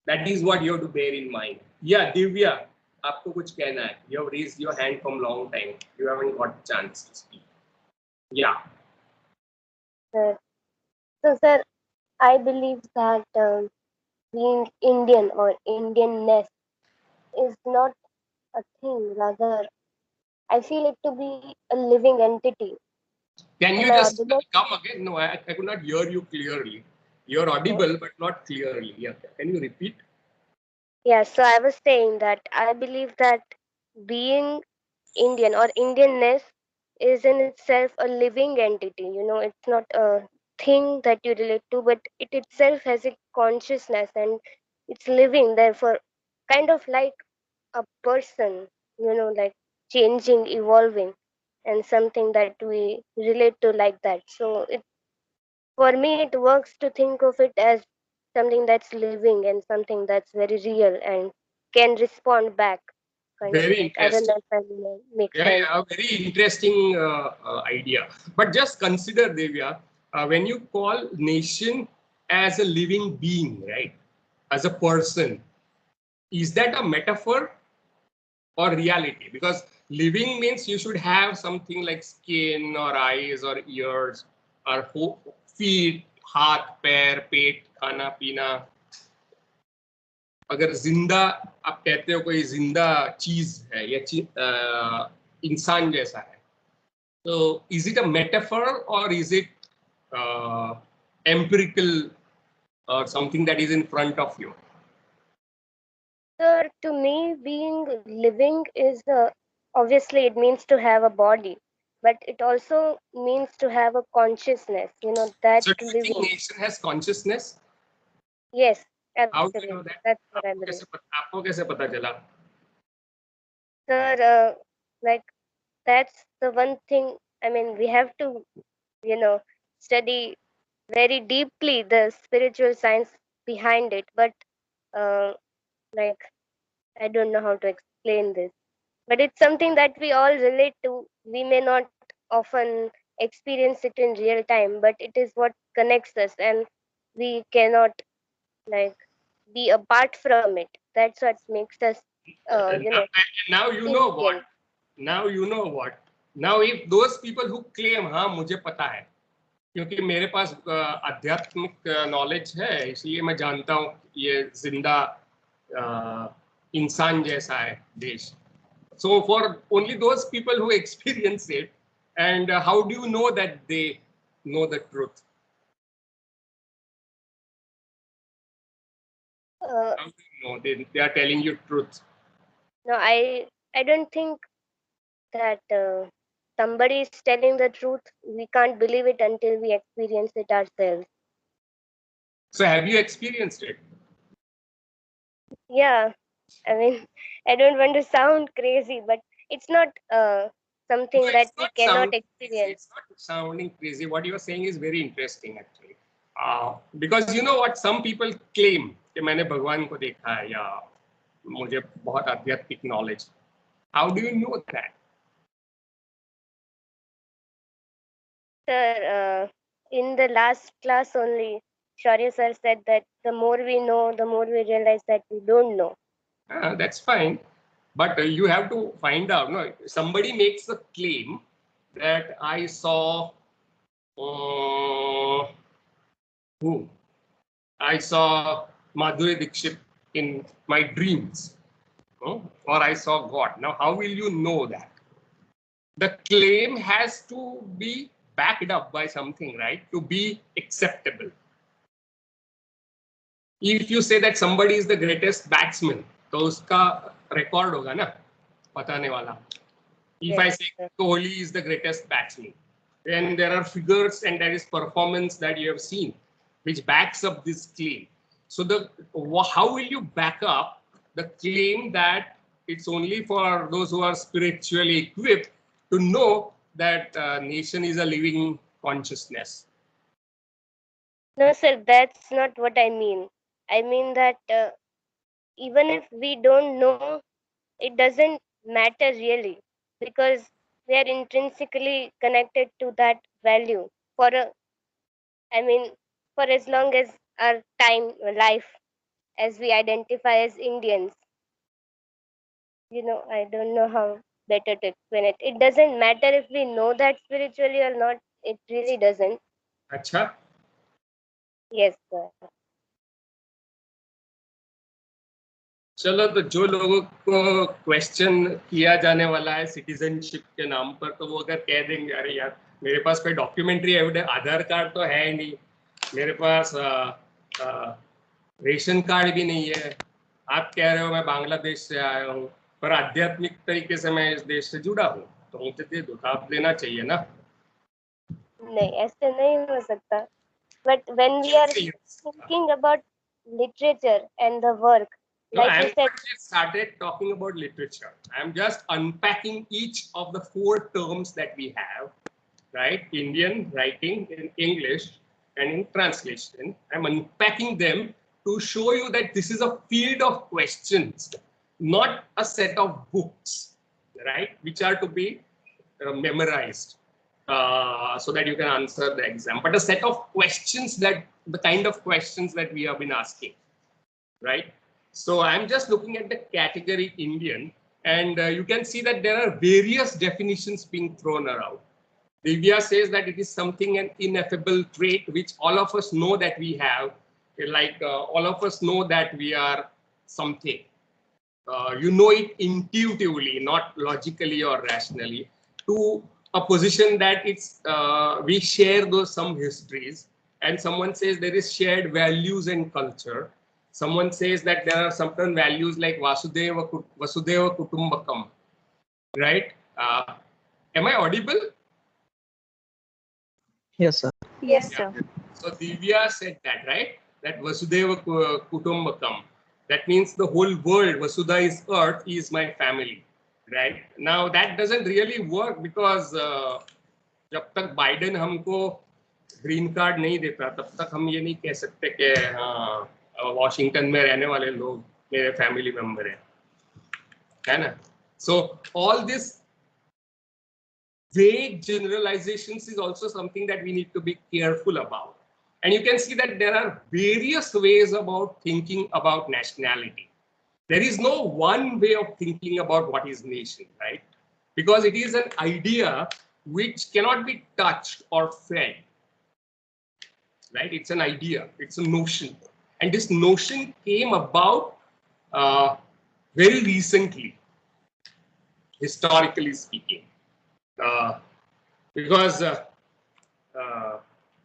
that is what you have to bear in mind. Yeah, Divya, आपको कुछ कहना है? You have raised your hand from long time. You haven't got a chance to speak. Yeah. So, sir, I believe that being Indian or Indianness is not a thing. Rather, I feel it to be a living entity. Can you Am I just audible? come again? No, I could not hear you clearly. You're audible, but not clearly. Yeah. Can you repeat? Yeah, so I was saying that I believe that being Indian or Indianness is in itself a living entity. You know, it's not a thing that you relate to, but it itself has a consciousness and it's living, therefore, kind of like a person, you know, like changing, evolving, and something that we relate to like that. So it, for me, it works to think of it as something that's living and something that's very real and can respond back. Kind of Very like, I don't interesting. know if I make Yeah, sense. yeah, a very interesting idea. But just consider, Devya, when you call nation as a living being, right, as a person, is that a metaphor or reality? Because living means you should have something like skin or eyes or ears or feet, हाथ, पैर, पेट, खाना, पीना. अगर जिंदा आप कहते हो कोई जिंदा चीज है या इंसान जैसा है, so is it a metaphor or is it empirical or something that is in front of you? So to me, being living is obviously it means to have a body, but it also means to have a consciousness. You know, that So do you think living. nation has consciousness? Yes, How do you know absolutely. that? That's what I believe. आपको कैसे पता चला? Sir, like that's the one thing. I mean, we have to, you know, study very deeply the spiritual science behind it. But like, I don't know how to explain this. But it's something that we all relate to. We may not often experience it in real time, but it is what connects us, and we cannot like be apart from it. That's what makes us, you know, Now you know what. Indian. Now you know what. Now if those people who claim हाँ मुझे पता है क्योंकि मेरे पास आध्यात्मिक knowledge है इसलिए मैं जानता हूँ ये जिंदा इंसान जैसा है देश. So for only those people who experience it, and how do you know that they know the truth? How do you know they are telling you truth? No, I don't think that somebody is telling the truth. We can't believe it until we experience it ourselves. So have you experienced it? Yeah, I mean, I don't want to sound crazy, but it's not something No, that it's we not cannot sounding crazy. experience. It's not sounding crazy. What you are saying is very interesting actually. Because you know what some people claim कि मैंने भगवान को देखा है या मुझे बहुत आध्यात्मिक knowledge. How do you know that? Sir, in the last class only, Shaurya sir said that the more we know, the more we realize that we don't know. That's fine. But you have to find out. No, somebody makes a claim that I saw who? I saw Madhuri Dixit in my dreams, or I saw God. Now, how will you know that? The claim has to be backed up by something, right? To be acceptable. If you say that somebody is the greatest batsman, तो उसका record होगा ना, बताने वाला. If I say Kohli is the greatest batsman, then there are figures and there is performance that you have seen, which backs up this claim. So how will you back up the claim that it's only for those who are spiritually equipped to know that nation is a living consciousness? No, sir, that's not what I mean. I mean that even if we don't know, it doesn't matter really, because we are intrinsically connected to that value for for as long as our life, as we identify as Indians. I don't know how better to explain it. It doesn't matter if we know that spiritually or not. It really doesn't. Acha? Yes, sir. चलो, तो जो लोगों को question किया जाने वाला है citizenship के नाम पर, तो वो अगर कह देंगे अरे यार मेरे पास कोई डॉक्यूमेंट्री एविडेंस, आधार कार्ड तो है नहीं, मेरे पास रेशन कार्ड भी नहीं है, आप कह रहे हो मैं बांग्लादेश से आया हूँ पर आध्यात्मिक तरीके से मैं इस देश से जुड़ा हूँ, तो मुझे दे दो, तो आप देना चाहिए ना. नहीं, ऐसे नहीं हो सकता. But when we are thinking about literature and the work, like I you said, started talking about literature. I am just unpacking each of the 4 terms that we have, right? Indian, writing, in English, and in translation. I'm unpacking them to show you that this is a field of questions, not a set of books, right? Which are to be memorized so that you can answer the exam, but a set of questions, that the kind of questions that we have been asking, right? So I'm just looking at the category Indian, and you can see that there are various definitions being thrown around. Divya says that it is something, an ineffable trait, which all of us know that we have, like all of us know that we are something. You know it intuitively, not logically or rationally, to a position that it's we share those some histories, and someone says there is shared values and culture. Someone says that there are certain values like Vasudeva Kutumbakam, right? Am I audible? Yes, sir. Yes, sir. So Divya said that, right? That Vasudeva Kutumbakam. That means the whole world, Vasudha is earth, is my family, right? Now that doesn't really work, because जब तक Biden हमको green card नहीं देता, तब तक हम ये नहीं कह सकते कि वॉशिंगटन में रहने वाले लोग मेरे फैमिली मेंबर है ना? So all this vague generalizations is also something that we need to be careful about. And you can see that there are various ways about thinking about nationality. There is no one way of thinking about what is nation, right? Because it is an idea which cannot be touched or felt, right? It's an idea, it's a notion. And this notion came about very recently, historically speaking. Because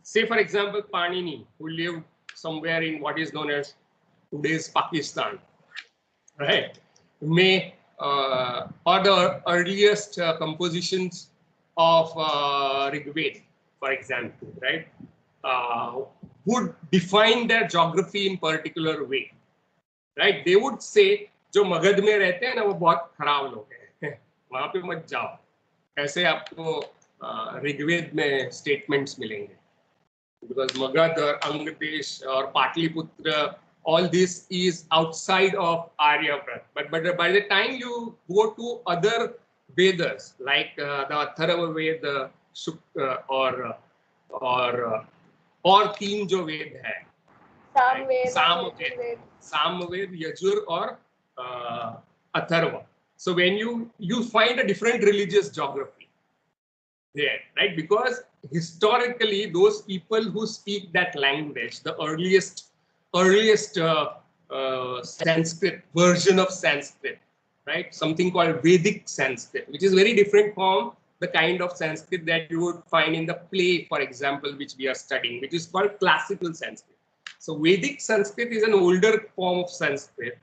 say for example Panini, who lived somewhere in what is known as today's Pakistan, right, may or the earliest compositions of Rigveda, for example, right, would define their geography in particular way, right? They would say जो मगध में रहते हैं ना वो बहुत खराब लोग हैं, वहां पे मत जाओ, ऐसे आपको ऋग्वेद में स्टेटमेंट्स मिलेंगे, because Magad or Angdesh or Patliputra, all this is outside of Aryabhat. But by the time you go to other Vedas like the Atharva Veda और 3 जो वेद है, सामवेद, यजुर और Atharva. So when you find a different religious geography there, right? Because historically, those people who speak that language, the earliest Sanskrit version of Sanskrit, right? Something called Vedic Sanskrit, which is very different from the kind of Sanskrit that you would find in the play, for example, which we are studying, which is called classical Sanskrit. So Vedic Sanskrit is an older form of Sanskrit,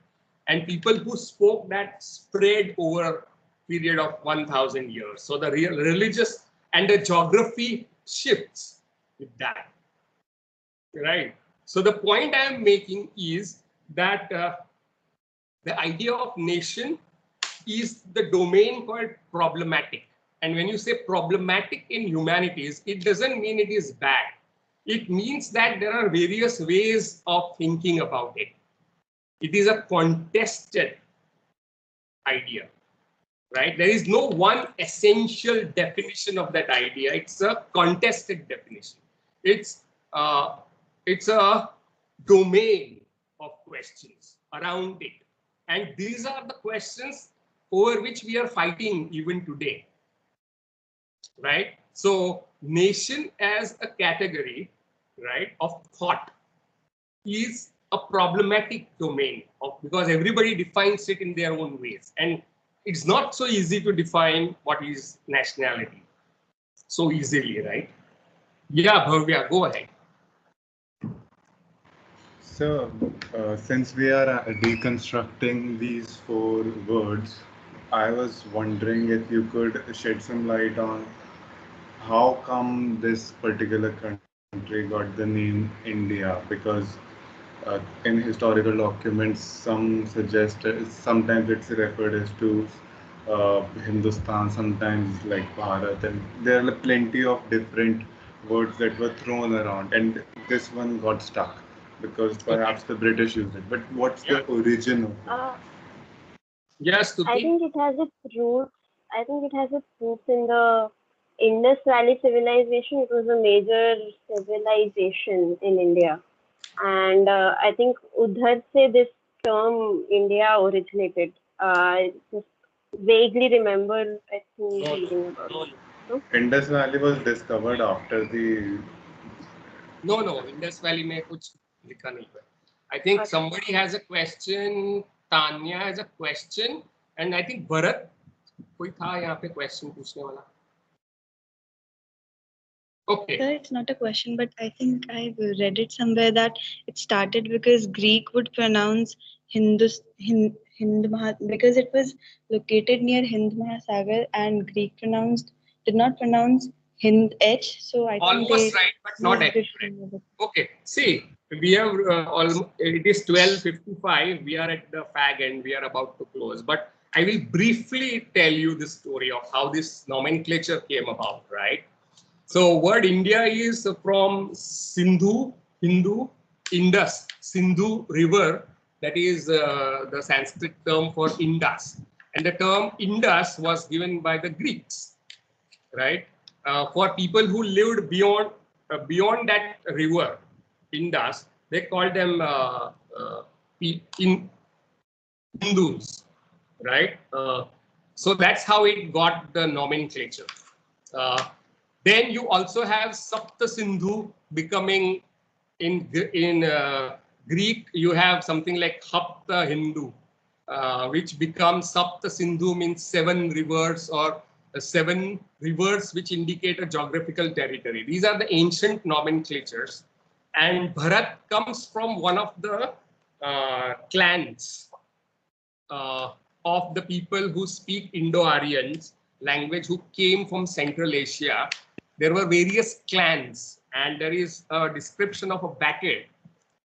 and people who spoke that spread over a period of 1,000 years. So the real religious and the geography shifts with that, right? So the point I am making is that the idea of nation is the domain called problematic. And when you say problematic in humanities, it doesn't mean it is bad. It means that there are various ways of thinking about it. It is a contested idea, right? There is no one essential definition of that idea. It's a contested definition. It's a domain of questions around it. And these are the questions over which we are fighting even today, right? So nation as a category, right, of thought is a problematic domain because everybody defines it in their own ways. And it's not so easy to define what is nationality so easily, right? Yeah, Bhavya, go ahead. So, since we are deconstructing these 4 words, I was wondering if you could shed some light on how come this particular country got the name India, because in historical documents, some suggest sometimes it's referred as to Hindustan, sometimes like Bharat, and there are plenty of different words that were thrown around, and this one got stuck because perhaps the British used it. But what's the origin of it? Yes, Stuti. I think it has its roots. I think it has its roots in the Indus Valley civilization. It was a major civilization in India, and I think udhar se this term India originated. I just vaguely remember I think reading about it. No? Indus Valley was discovered after the. No, Indus Valley में कुछ लिखा नहीं है. I think somebody has a question. Tanya has a question, and I think Bharat कोई था यहाँ पे question पूछने वाला. Okay. Sir, it's not a question, but I think I read it somewhere that it started because Greek would pronounce Hind because it was located near Hind Mahasagar, and Greek did not pronounce Hind H. So I think almost right, but not accurate. Okay, see, we have it is 12:55. We are at the fag end. We are about to close, but I will briefly tell you the story of how this nomenclature came about, right? So word India is from Sindhu, Indus, Sindhu river. That is the Sanskrit term for Indus. And the term Indus was given by the Greeks, right? For people who lived beyond that river, Indus, they called them Hindus, right? So that's how it got the nomenclature. Then you also have Sapta Sindhu becoming in Greek. You have something like Hapta Hindu, which becomes Sapta Sindhu, means 7 rivers or 7 rivers which indicate a geographical territory. These are the ancient nomenclatures. And Bharat comes from one of the clans of the people who speak Indo-Aryans language who came from Central Asia. There were various clans, and there is a description of a battle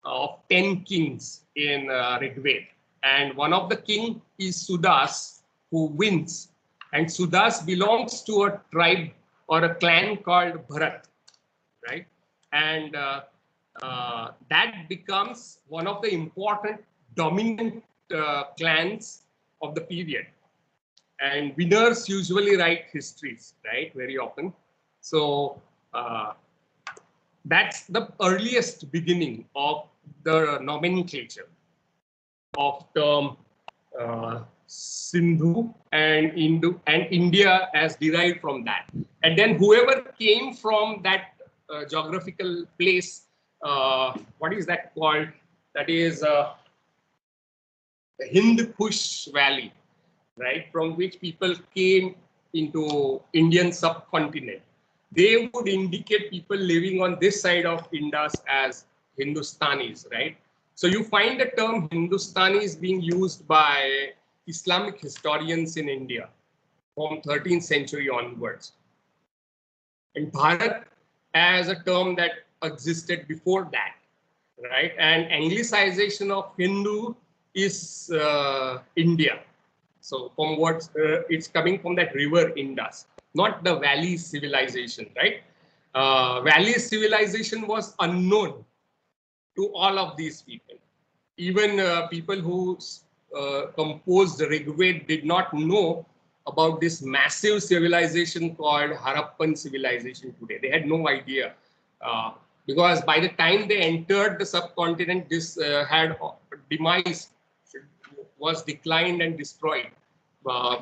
of 10 kings in Rigved. And one of the king is Sudas, who wins. And Sudas belongs to a tribe or a clan called Bharat, right? And that becomes one of the important dominant clans of the period. And winners usually write histories, right? Very often. So that's the earliest beginning of the nomenclature of term Sindhu and India as derived from that. And then whoever came from that geographical place, what is that called? That is the Hind Kush Valley, right? From which people came into Indian subcontinent. They would indicate people living on this side of Indus as Hindustanis, right? So you find the term Hindustanis being used by Islamic historians in India from 13th century onwards. And Bharat as a term that existed before that, right? And Anglicization of Hindu is India. So from what it's coming from that river Indus, not the valley civilization, right? Valley civilization was unknown to all of these people. Even people who composed the Rigveda did not know about this massive civilization called Harappan civilization today. They had no idea because by the time they entered the subcontinent, this had demise, was declined and destroyed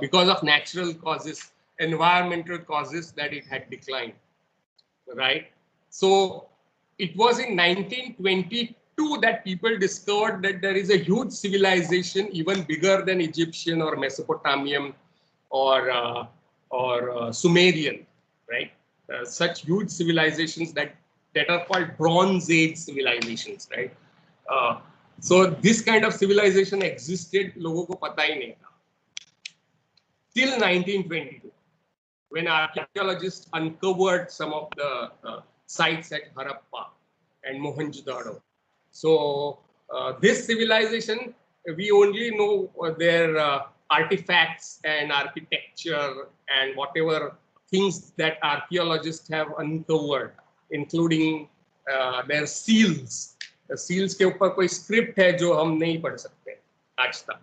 because of natural causes, environmental causes that it had declined, right? So it was in 1922 that people discovered that there is a huge civilization even bigger than Egyptian or Mesopotamian or Sumerian, right? Such huge civilizations that are called Bronze Age civilizations, right? So this kind of civilization existed, लोगों को पता ही नहीं था. Till 1922, when archaeologists uncovered some of the sites at Harappa and Mohenjo-daro. So this civilization, we only know their artifacts and architecture and whatever things that archaeologists have uncovered, including their seals. Seals के ऊपर कोई script है जो हम नहीं पढ़ सकते आज तक.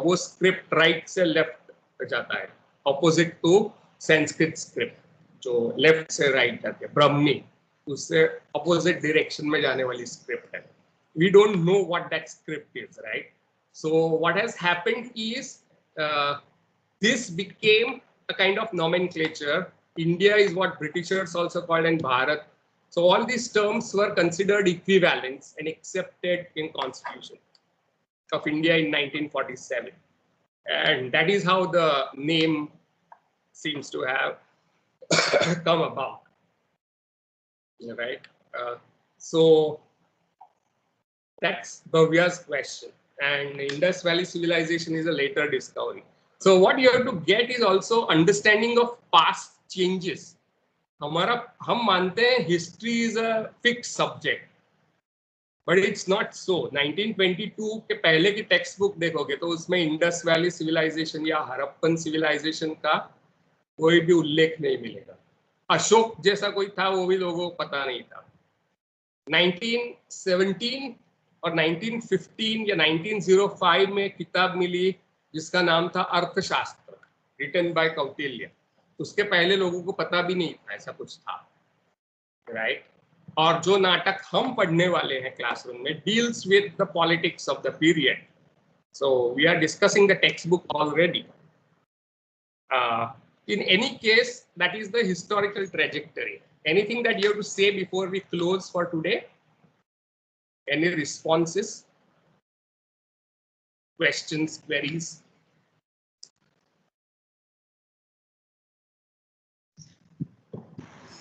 वो स्क्रिप्ट राइट से लेफ्ट जाता है, ऑपोजिट टू संस्कृत स्क्रिप्ट जो लेफ्ट से राइट जाती है, ब्राह्मी उससे ऑपोजिट डायरेक्शन में जाने वाली स्क्रिप्ट है. We don't know what that script is, right? So what has happened is this became a kind of nomenclature. India is what Britishers also called, and Bharat. So all these terms were considered equivalent and accepted in Constitution of India in 1947. And that is how the name seems to have come about, right? So that's Bhavya's question. And Indus Valley civilization is a later discovery. So what you have to get is also understanding of past changes. हम मानते हैं history is a fix subject, but it's not so. 1922 के पहले की text book देखोगे तो उसमें Indus valley civilisation या हरप्पन सिविलाइजेशन का कोई भी उल्लेख नहीं मिलेगा. अशोक जैसा कोई था वो भी लोगों को पता नहीं था. 1917 और 1915 या 1905 में किताब मिली जिसका नाम था अर्थशास्त्र, रिटन बाय कौटिल्य. उसके पहले लोगों को पता भी नहीं था ऐसा कुछ था, राइट? और जो नाटक हम पढ़ने वाले हैं क्लासरूम में deals with the politics of the period. So we are discussing the textbook already. In any case, that is the historical trajectory. Anything that you have to say before we close for today? Any responses, questions, queries?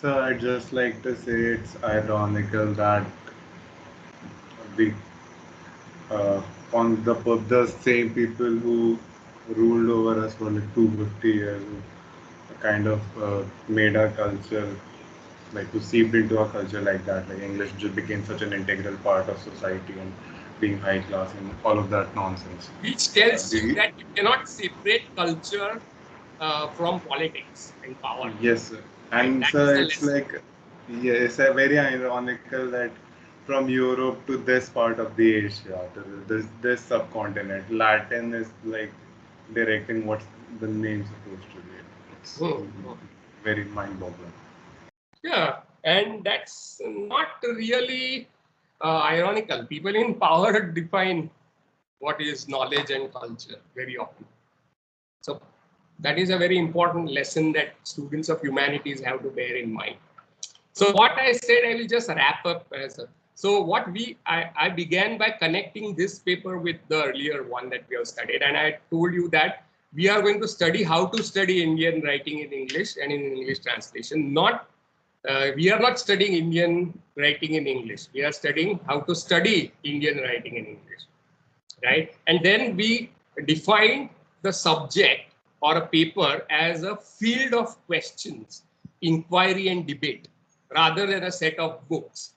So I'd just like to say it's ironical that the same people who ruled over us for like 250 years kind of made our culture, like to seep into our culture like that. Like English just became such an integral part of society and being high class and all of that nonsense. Which tells you that you cannot separate culture from politics and power. Yes, sir. And so it's like, yeah, it's very ironical that from Europe to this part of the Asia, to this subcontinent, Latin is like directing what the name's supposed to be. It's very mind-boggling. Yeah, and that's not really ironical. People in power define what is knowledge and culture very often. So that is a very important lesson that students of humanities have to bear in mind. So what I said, I will just wrap up as a, so what I began by connecting this paper with the earlier one that we have studied, and I told you that we are going to study how to study Indian writing in English and in English translation. We are not studying Indian writing in English. We are studying how to study Indian writing in English, right? And then we define the subject or a paper as a field of questions, inquiry and debate, rather than a set of books.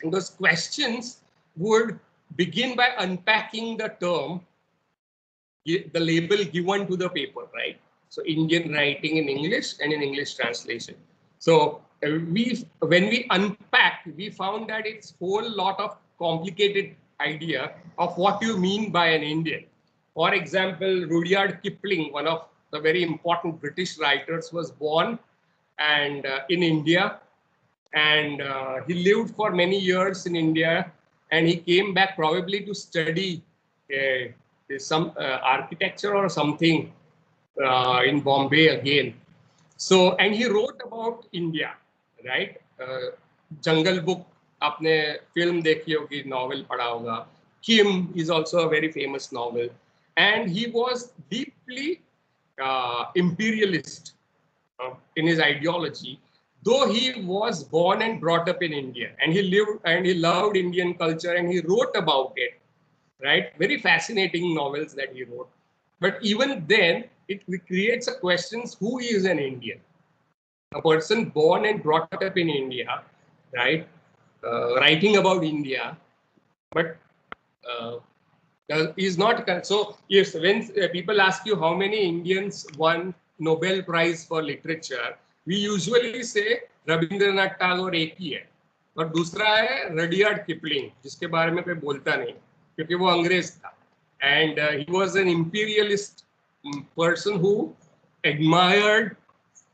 And those questions would begin by unpacking the term, the label given to the paper, right? So Indian writing in English and in English translation. So when we unpacked, we found that it's whole lot of complicated idea of what you mean by an Indian. For example, Rudyard Kipling, one of the very important British writers, was born and in India, and he lived for many years in India, and he came back probably to study some architecture or something in Bombay again. So, and he wrote about India, right? Jungle Book, आपने film देखी होगी, novel पढ़ा होगा. Kim is also a very famous novel, and he was deeply imperialist in his ideology, though he was born and brought up in India, and he lived and he loved Indian culture, and he wrote about it, right? Very fascinating novels that he wrote. But even then, it creates a question: who is an Indian? A person born and brought up in India, right? Writing about India, but is not. So yes, when people ask you how many Indians won Nobel Prize for Literature, we usually say Rabindranath Tagore एक ही है, और दूसरा है Rudyard Kipling, जिसके बारे में कोई बोलता नहीं क्योंकि वो अंग्रेज था. And he was an imperialist person who admired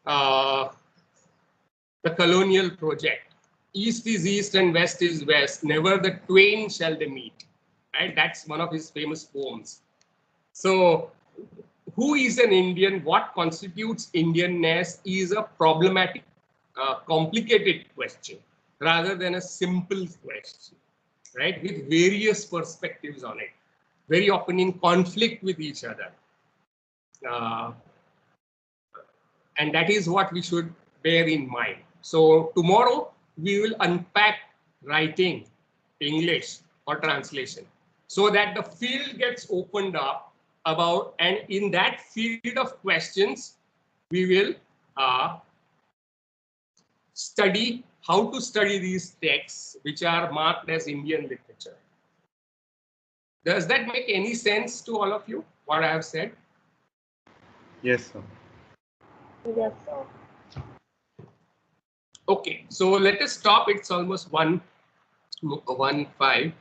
the colonial project. East is east and west is west. Never the twain shall they meet. Right? That's one of his famous poems. So, who is an Indian? What constitutes Indianness is a problematic, complicated question rather than a simple question, right? With various perspectives on it, very often in conflict with each other. And that is what we should bear in mind. So tomorrow we will unpack writing, English or translation, so that the field gets opened up about, and in that field of questions, we will study how to study these texts which are marked as Indian literature. Does that make any sense to all of you, what I have said? Yes, sir. Yes, sir. Okay, so let us stop. It's almost 1:05.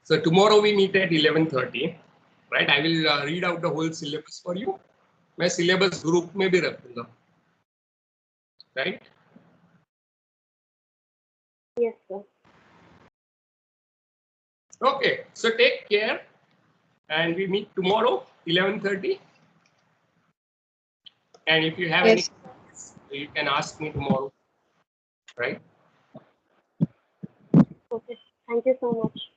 So tomorrow we meet at 11:30, right? I will read out the whole syllabus for you. मैं syllabus group में भी रखूँगा, right? Yes, sir. Okay, so take care, and we meet tomorrow 11:30. And if you have any questions, you can ask me tomorrow, right? Okay. Thank you so much.